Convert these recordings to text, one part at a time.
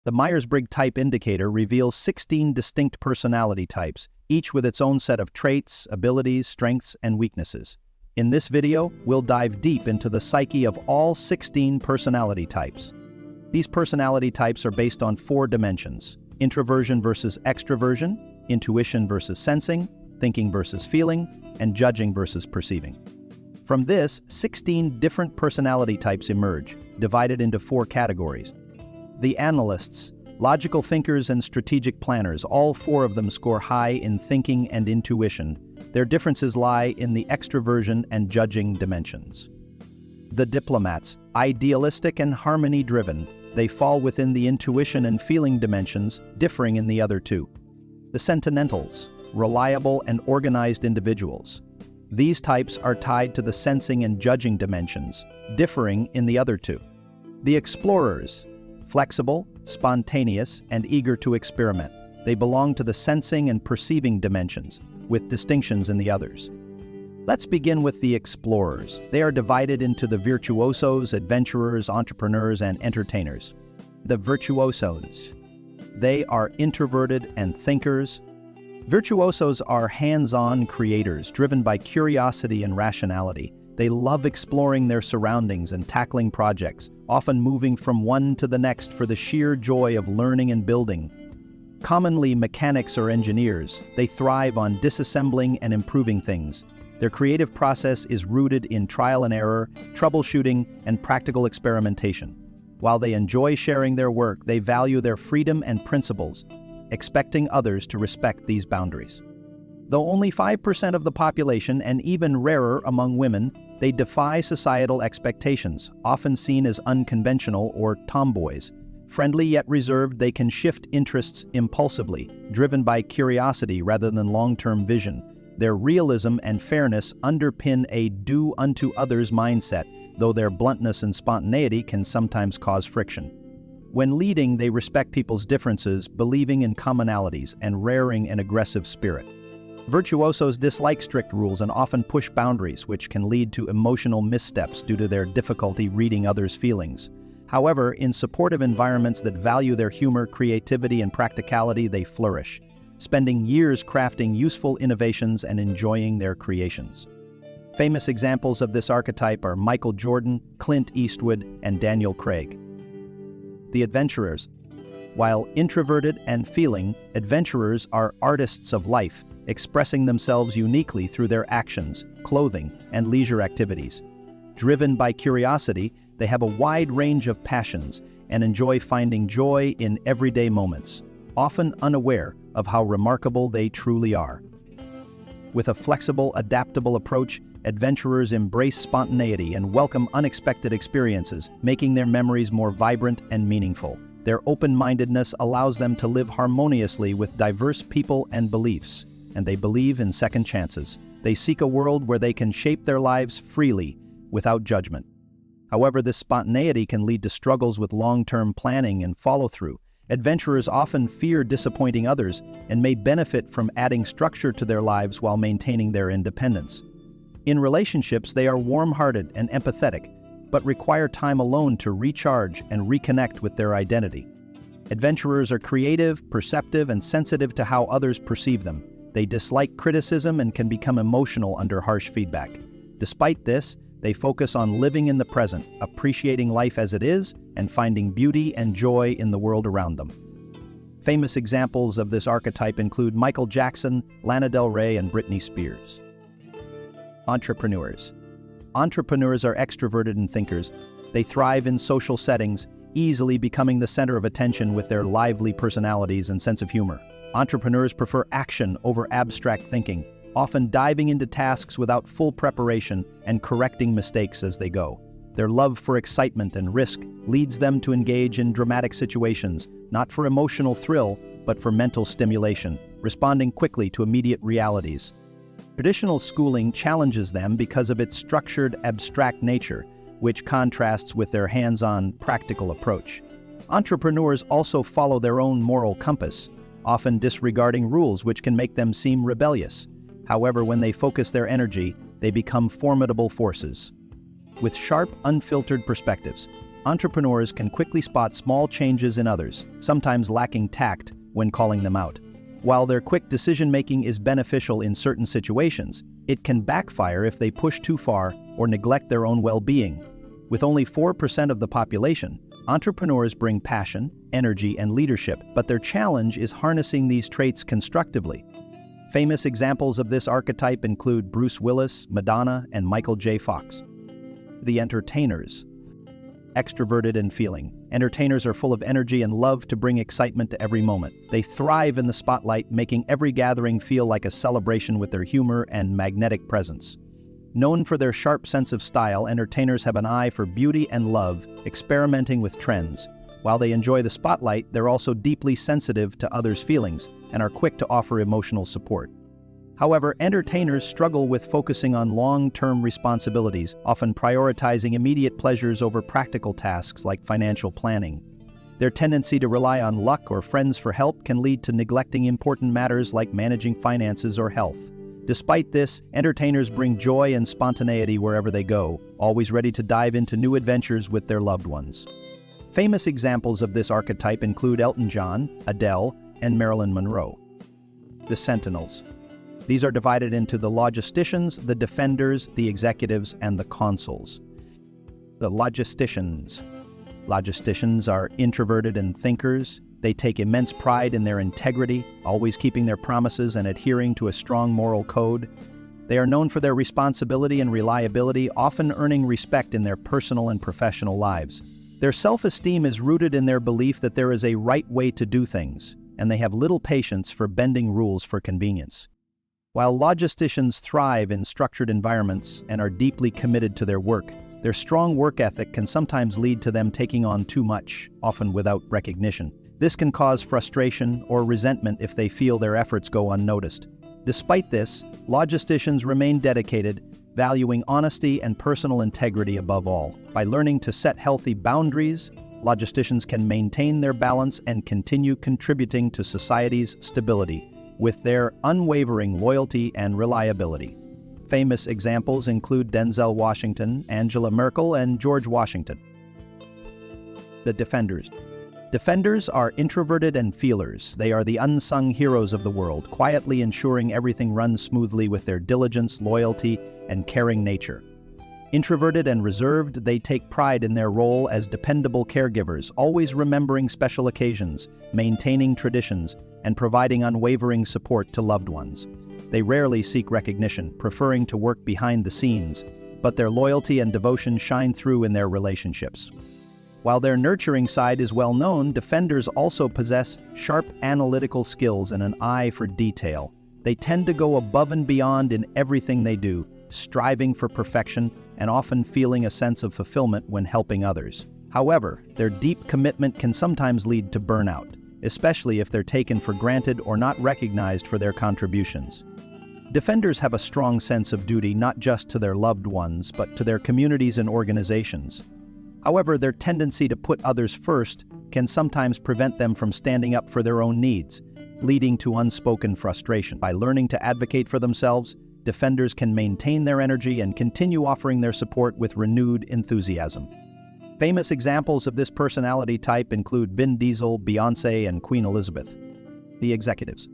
The Myers-Briggs Type Indicator reveals 16 distinct personality types, each with its own set of traits, abilities, strengths, and weaknesses. In this video, we'll dive deep into the psyche of all 16 personality types. These personality types are based on 4 dimensions: introversion versus extroversion, intuition versus sensing, thinking versus feeling, and judging versus perceiving. From this, 16 different personality types emerge, divided into 4 categories. The Analysts, logical thinkers and strategic planners, all 4 of them score high in thinking and intuition. Their differences lie in the extroversion and judging dimensions. The Diplomats, idealistic and harmony-driven, they fall within the intuition and feeling dimensions, differing in the other 2. The Sentinels, reliable and organized individuals. These types are tied to the sensing and judging dimensions, differing in the other 2. The Explorers, flexible, spontaneous, and eager to experiment. They belong to the sensing and perceiving dimensions, with distinctions in the others. Let's begin with the Explorers. They are divided into the virtuosos, adventurers, entrepreneurs, and entertainers. The virtuosos. They are introverted and thinkers. Virtuosos are hands-on creators, driven by curiosity and rationality. They love exploring their surroundings and tackling projects, often moving from one to the next for the sheer joy of learning and building. Commonly mechanics or engineers, they thrive on disassembling and improving things. Their creative process is rooted in trial and error, troubleshooting, and practical experimentation. While they enjoy sharing their work, they value their freedom and principles, expecting others to respect these boundaries. Though only 5% of the population, and even rarer among women, they defy societal expectations, often seen as unconventional or tomboys. Friendly yet reserved, they can shift interests impulsively, driven by curiosity rather than long-term vision. Their realism and fairness underpin a do-unto-others mindset, though their bluntness and spontaneity can sometimes cause friction. When leading, they respect people's differences, believing in commonalities, and rearing an aggressive spirit. Virtuosos dislike strict rules and often push boundaries, which can lead to emotional missteps due to their difficulty reading others' feelings. However, in supportive environments that value their humor, creativity, and practicality, they flourish, spending years crafting useful innovations and enjoying their creations. Famous examples of this archetype are Michael Jordan, Clint Eastwood, and Daniel Craig. The Adventurers. While introverted and feeling, adventurers are artists of life, expressing themselves uniquely through their actions, clothing, and leisure activities. Driven by curiosity, they have a wide range of passions and enjoy finding joy in everyday moments, often unaware of how remarkable they truly are. With a flexible, adaptable approach, adventurers embrace spontaneity and welcome unexpected experiences, making their memories more vibrant and meaningful. Their open-mindedness allows them to live harmoniously with diverse people and beliefs, and they believe in second chances. They seek a world where they can shape their lives freely, without judgment. However, this spontaneity can lead to struggles with long-term planning and follow-through. Adventurers often fear disappointing others and may benefit from adding structure to their lives while maintaining their independence. In relationships, they are warm-hearted and empathetic, but require time alone to recharge and reconnect with their identity. Adventurers are creative, perceptive, and sensitive to how others perceive them. They dislike criticism and can become emotional under harsh feedback. Despite this, they focus on living in the present, appreciating life as it is, and finding beauty and joy in the world around them. Famous examples of this archetype include Michael Jackson, Lana Del Rey, and Britney Spears. Entrepreneurs. Entrepreneurs are extroverted and thinkers. They thrive in social settings, easily becoming the center of attention with their lively personalities and sense of humor. Entrepreneurs prefer action over abstract thinking, often diving into tasks without full preparation and correcting mistakes as they go. Their love for excitement and risk leads them to engage in dramatic situations, not for emotional thrill, but for mental stimulation, responding quickly to immediate realities. Traditional schooling challenges them because of its structured, abstract nature, which contrasts with their hands-on, practical approach. Entrepreneurs also follow their own moral compass, often disregarding rules which can make them seem rebellious. However, when they focus their energy, they become formidable forces. With sharp, unfiltered perspectives, entrepreneurs can quickly spot small changes in others, sometimes lacking tact when calling them out. While their quick decision-making is beneficial in certain situations, it can backfire if they push too far or neglect their own well-being. With only 4% of the population, entrepreneurs bring passion, energy, and leadership, but their challenge is harnessing these traits constructively. Famous examples of this archetype include Bruce Willis, Madonna, and Michael J. Fox. The entertainers. Extroverted and feeling. Entertainers are full of energy and love to bring excitement to every moment. They thrive in the spotlight, making every gathering feel like a celebration with their humor and magnetic presence. Known for their sharp sense of style, entertainers have an eye for beauty and love, experimenting with trends. While they enjoy the spotlight, they're also deeply sensitive to others' feelings and are quick to offer emotional support. However, entertainers struggle with focusing on long-term responsibilities, often prioritizing immediate pleasures over practical tasks like financial planning. Their tendency to rely on luck or friends for help can lead to neglecting important matters like managing finances or health. Despite this, entertainers bring joy and spontaneity wherever they go, always ready to dive into new adventures with their loved ones. Famous examples of this archetype include Elton John, Adele, and Marilyn Monroe. The Sentinels. These are divided into the logisticians, the defenders, the executives, and the consuls. The logisticians. Logisticians are introverted and thinkers. They take immense pride in their integrity, always keeping their promises and adhering to a strong moral code. They are known for their responsibility and reliability, often earning respect in their personal and professional lives. Their self-esteem is rooted in their belief that there is a right way to do things, and they have little patience for bending rules for convenience. While logisticians thrive in structured environments and are deeply committed to their work, their strong work ethic can sometimes lead to them taking on too much, often without recognition. This can cause frustration or resentment if they feel their efforts go unnoticed. Despite this, logisticians remain dedicated, valuing honesty and personal integrity above all. By learning to set healthy boundaries, logisticians can maintain their balance and continue contributing to society's stability with their unwavering loyalty and reliability. Famous examples include Denzel Washington, Angela Merkel, and George Washington. The defenders. Defenders are introverted and feelers. They are the unsung heroes of the world, quietly ensuring everything runs smoothly with their diligence, loyalty, and caring nature. Introverted and reserved, they take pride in their role as dependable caregivers, always remembering special occasions, maintaining traditions, and providing unwavering support to loved ones. They rarely seek recognition, preferring to work behind the scenes, but their loyalty and devotion shine through in their relationships. While their nurturing side is well known, defenders also possess sharp analytical skills and an eye for detail. They tend to go above and beyond in everything they do, striving for perfection and often feeling a sense of fulfillment when helping others. However, their deep commitment can sometimes lead to burnout, especially if they're taken for granted or not recognized for their contributions. Defenders have a strong sense of duty not just to their loved ones, but to their communities and organizations. However, their tendency to put others first can sometimes prevent them from standing up for their own needs, leading to unspoken frustration. By learning to advocate for themselves, defenders can maintain their energy and continue offering their support with renewed enthusiasm. Famous examples of this personality type include Vin Diesel, Beyoncé, and Queen Elizabeth. The executives.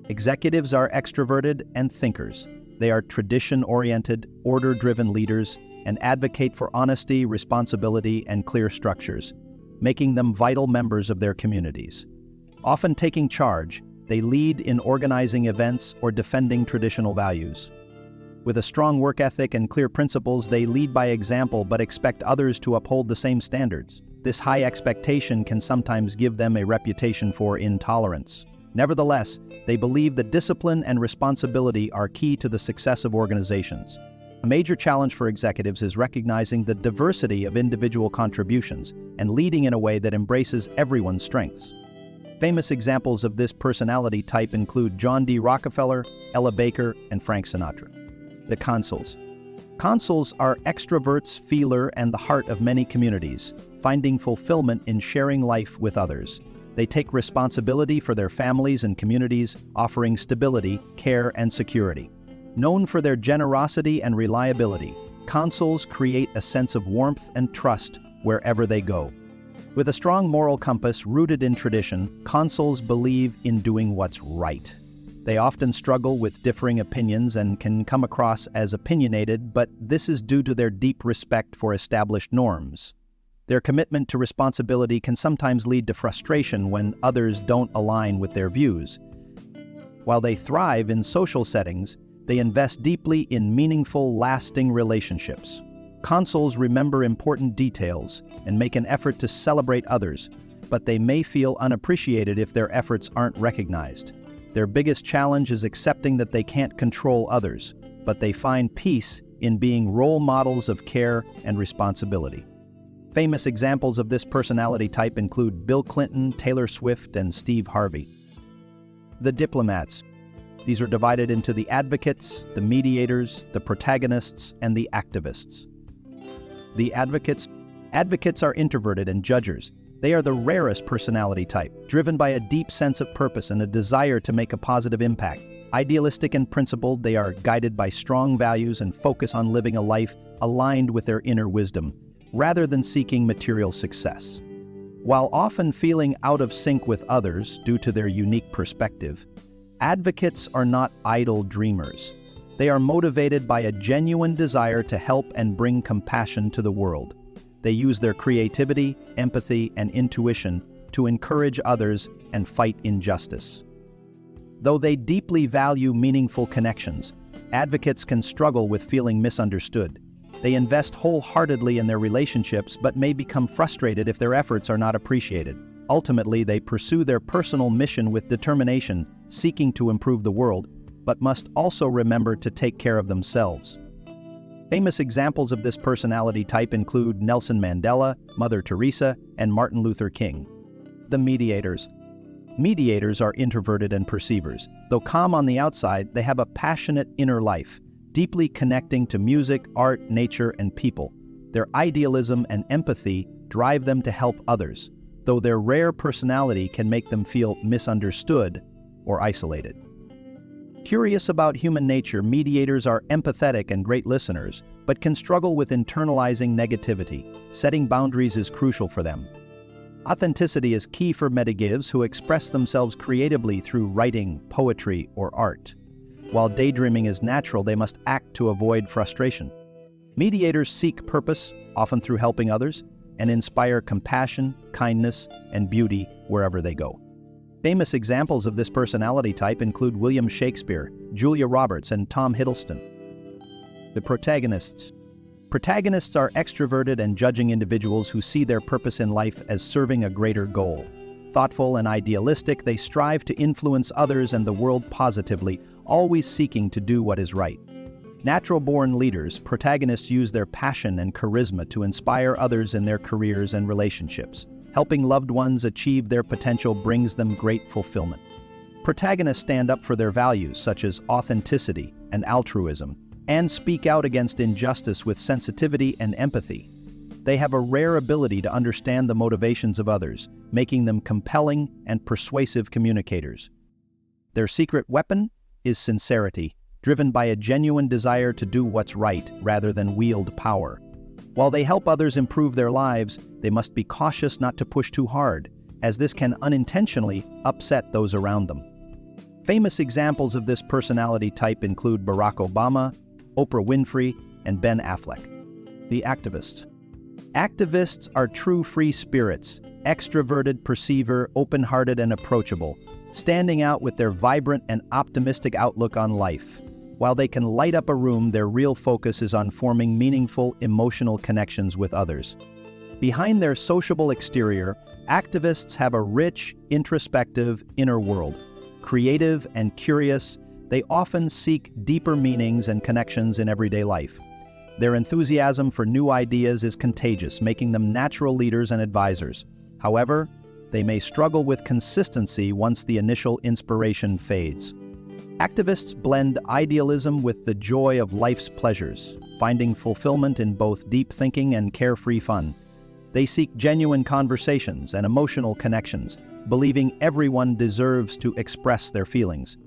Executives are extroverted and thinkers. They are tradition-oriented, order-driven leaders and advocate for honesty, responsibility, and clear structures, making them vital members of their communities. Often taking charge, they lead in organizing events or defending traditional values. With a strong work ethic and clear principles, they lead by example but expect others to uphold the same standards. This high expectation can sometimes give them a reputation for intolerance. Nevertheless, they believe that discipline and responsibility are key to the success of organizations. A major challenge for executives is recognizing the diversity of individual contributions and leading in a way that embraces everyone's strengths. Famous examples of this personality type include John D. Rockefeller, Ella Baker, and Frank Sinatra. The consuls. Consuls are extroverts, feeler, and the heart of many communities, finding fulfillment in sharing life with others. They take responsibility for their families and communities, offering stability, care, and security. Known for their generosity and reliability, consuls create a sense of warmth and trust, wherever they go. With a strong moral compass rooted in tradition, consuls believe in doing what's right. They often struggle with differing opinions and can come across as opinionated, but this is due to their deep respect for established norms. Their commitment to responsibility can sometimes lead to frustration when others don't align with their views. While they thrive in social settings, they invest deeply in meaningful, lasting relationships. Consuls remember important details and make an effort to celebrate others, but they may feel unappreciated if their efforts aren't recognized. Their biggest challenge is accepting that they can't control others, but they find peace in being role models of care and responsibility. Famous examples of this personality type include Bill Clinton, Taylor Swift, and Steve Harvey. The Diplomats. These are divided into the advocates, the mediators, the protagonists, and the activists. The advocates are introverted and judgers. They are the rarest personality type, driven by a deep sense of purpose and a desire to make a positive impact. Idealistic and principled, they are guided by strong values and focus on living a life aligned with their inner wisdom, rather than seeking material success. While often feeling out of sync with others due to their unique perspective, advocates are not idle dreamers. They are motivated by a genuine desire to help and bring compassion to the world. They use their creativity, empathy, and intuition to encourage others and fight injustice. Though they deeply value meaningful connections, advocates can struggle with feeling misunderstood. They invest wholeheartedly in their relationships but may become frustrated if their efforts are not appreciated. Ultimately, they pursue their personal mission with determination, seeking to improve the world, but must also remember to take care of themselves. Famous examples of this personality type include Nelson Mandela, Mother Teresa, and Martin Luther King. The mediators. Mediators are introverted and perceivers. Though calm on the outside, they have a passionate inner life, deeply connecting to music, art, nature, and people. Their idealism and empathy drive them to help others, though their rare personality can make them feel misunderstood or isolated. Curious about human nature, mediators are empathetic and great listeners, but can struggle with internalizing negativity. Setting boundaries is crucial for them. Authenticity is key for medigives who express themselves creatively through writing, poetry, or art. While daydreaming is natural, they must act to avoid frustration. Mediators seek purpose, often through helping others, and inspire compassion, kindness, and beauty wherever they go. Famous examples of this personality type include William Shakespeare, Julia Roberts, and Tom Hiddleston. The protagonists. Protagonists are extroverted and judging individuals who see their purpose in life as serving a greater goal. Thoughtful and idealistic, they strive to influence others and the world positively, always seeking to do what is right. Natural-born leaders, protagonists use their passion and charisma to inspire others in their careers and relationships. Helping loved ones achieve their potential brings them great fulfillment. Protagonists stand up for their values such as authenticity and altruism, and speak out against injustice with sensitivity and empathy. They have a rare ability to understand the motivations of others, making them compelling and persuasive communicators. Their secret weapon is sincerity, driven by a genuine desire to do what's right rather than wield power. While they help others improve their lives, they must be cautious not to push too hard, as this can unintentionally upset those around them. Famous examples of this personality type include Barack Obama, Oprah Winfrey, and Ben Affleck. The activists. Activists are true free spirits, extroverted, perceiver, open-hearted, and approachable, standing out with their vibrant and optimistic outlook on life. While they can light up a room, their real focus is on forming meaningful, emotional connections with others. Behind their sociable exterior, activists have a rich, introspective inner world. Creative and curious, they often seek deeper meanings and connections in everyday life. Their enthusiasm for new ideas is contagious, making them natural leaders and advisors. However, they may struggle with consistency once the initial inspiration fades. Activists blend idealism with the joy of life's pleasures, finding fulfillment in both deep thinking and carefree fun. They seek genuine conversations and emotional connections, believing everyone deserves to express their feelings.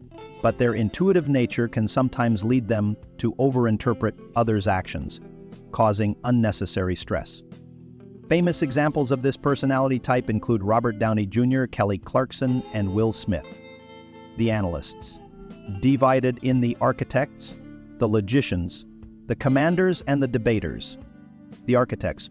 But their intuitive nature can sometimes lead them to overinterpret others' actions, causing unnecessary stress. Famous examples of this personality type include Robert Downey Jr., Kelly Clarkson, and Will Smith. The Analysts. Divided in the Architects, the Logicians, the Commanders, and the Debaters. The Architects.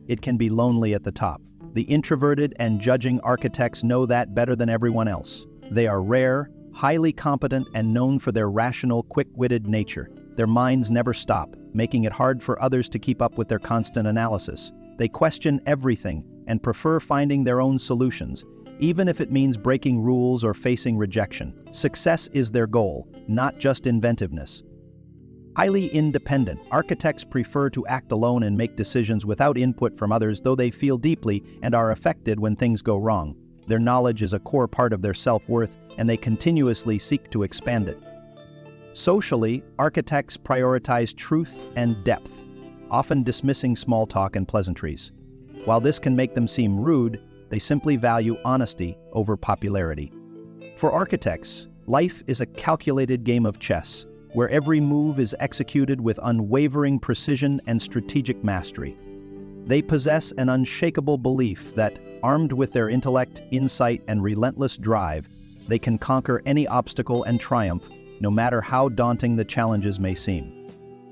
It can be lonely at the top. The introverted and judging architects know that better than everyone else. They are rare, highly competent, and known for their rational, quick-witted nature. Their minds never stop, making it hard for others to keep up with their constant analysis. They question everything and prefer finding their own solutions, even if it means breaking rules or facing rejection. Success is their goal, not just inventiveness. Highly independent, architects prefer to act alone and make decisions without input from others, though they feel deeply and are affected when things go wrong. Their knowledge is a core part of their self-worth, and they continuously seek to expand it. Socially, architects prioritize truth and depth, often dismissing small talk and pleasantries. While this can make them seem rude, they simply value honesty over popularity. For architects, life is a calculated game of chess, where every move is executed with unwavering precision and strategic mastery. They possess an unshakable belief that, armed with their intellect, insight, and relentless drive, they can conquer any obstacle and triumph, no matter how daunting the challenges may seem.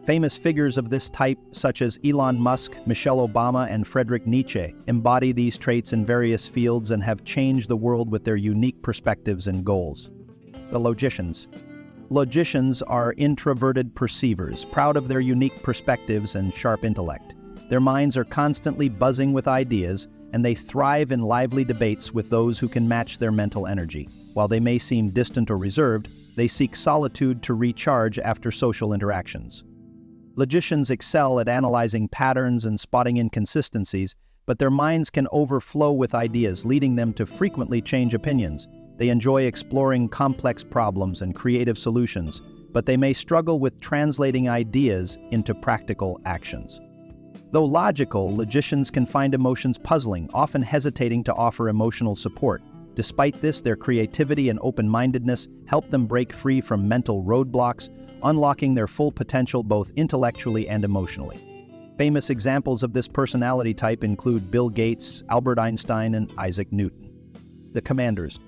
Famous figures of this type, such as Elon Musk, Michelle Obama, and Friedrich Nietzsche, embody these traits in various fields and have changed the world with their unique perspectives and goals. The Logicians. Logicians are introverted perceivers, proud of their unique perspectives and sharp intellect. Their minds are constantly buzzing with ideas, and they thrive in lively debates with those who can match their mental energy. While they may seem distant or reserved, they seek solitude to recharge after social interactions. Logicians excel at analyzing patterns and spotting inconsistencies, but their minds can overflow with ideas, leading them to frequently change opinions. They enjoy exploring complex problems and creative solutions, but they may struggle with translating ideas into practical actions. Though logical, logicians can find emotions puzzling, often hesitating to offer emotional support. Despite this, their creativity and open-mindedness help them break free from mental roadblocks, unlocking their full potential both intellectually and emotionally. Famous examples of this personality type include Bill Gates, Albert Einstein, and Isaac Newton. The Commanders.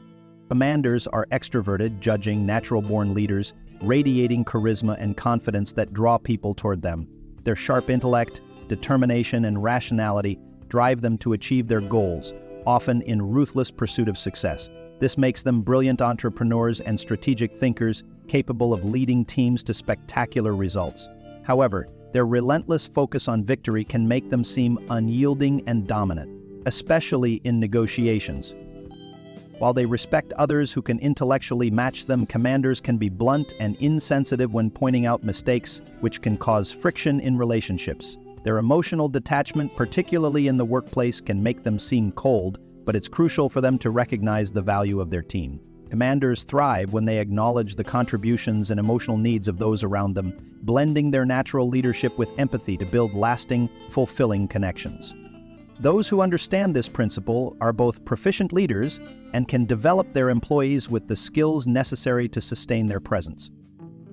Commanders are extroverted, judging, natural-born leaders, radiating charisma and confidence that draw people toward them. Their sharp intellect, determination, and rationality drive them to achieve their goals, often in ruthless pursuit of success. This makes them brilliant entrepreneurs and strategic thinkers, capable of leading teams to spectacular results. However, their relentless focus on victory can make them seem unyielding and dominant, especially in negotiations. While they respect others who can intellectually match them, commanders can be blunt and insensitive when pointing out mistakes, which can cause friction in relationships. Their emotional detachment, particularly in the workplace, can make them seem cold, but it's crucial for them to recognize the value of their team. Commanders thrive when they acknowledge the contributions and emotional needs of those around them, blending their natural leadership with empathy to build lasting, fulfilling connections. Those who understand this principle are both proficient leaders and can develop their employees with the skills necessary to sustain their presence.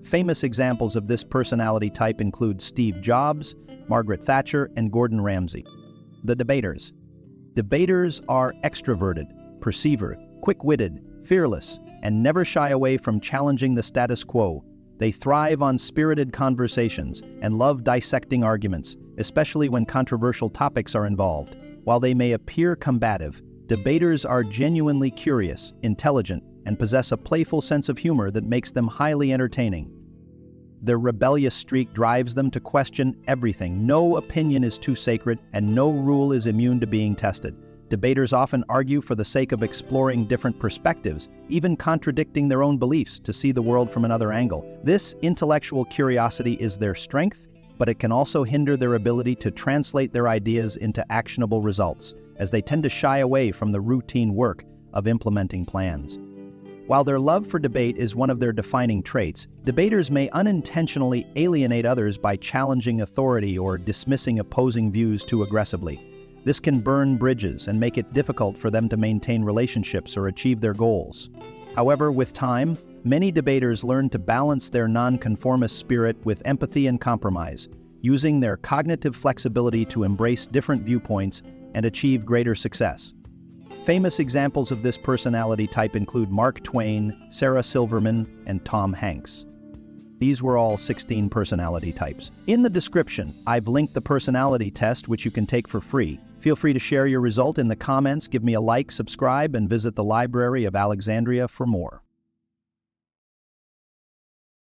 Famous examples of this personality type include Steve Jobs, Margaret Thatcher, and Gordon Ramsay. The Debaters. Debaters are extroverted, perceiver, quick-witted, fearless, and never shy away from challenging the status quo. They thrive on spirited conversations and love dissecting arguments, especially when controversial topics are involved. While they may appear combative, debaters are genuinely curious, intelligent, and possess a playful sense of humor that makes them highly entertaining. Their rebellious streak drives them to question everything. No opinion is too sacred, and no rule is immune to being tested. Debaters often argue for the sake of exploring different perspectives, even contradicting their own beliefs to see the world from another angle. This intellectual curiosity is their strength, but it can also hinder their ability to translate their ideas into actionable results, as they tend to shy away from the routine work of implementing plans. While their love for debate is one of their defining traits, debaters may unintentionally alienate others by challenging authority or dismissing opposing views too aggressively. This can burn bridges and make it difficult for them to maintain relationships or achieve their goals. However, with time, many debaters learn to balance their nonconformist spirit with empathy and compromise, using their cognitive flexibility to embrace different viewpoints and achieve greater success. Famous examples of this personality type include Mark Twain, Sarah Silverman, and Tom Hanks. These were all 16 personality types. In the description, I've linked the personality test, which you can take for free. Feel free to share your result in the comments, give me a like, subscribe, and visit the Library of Alexandria for more.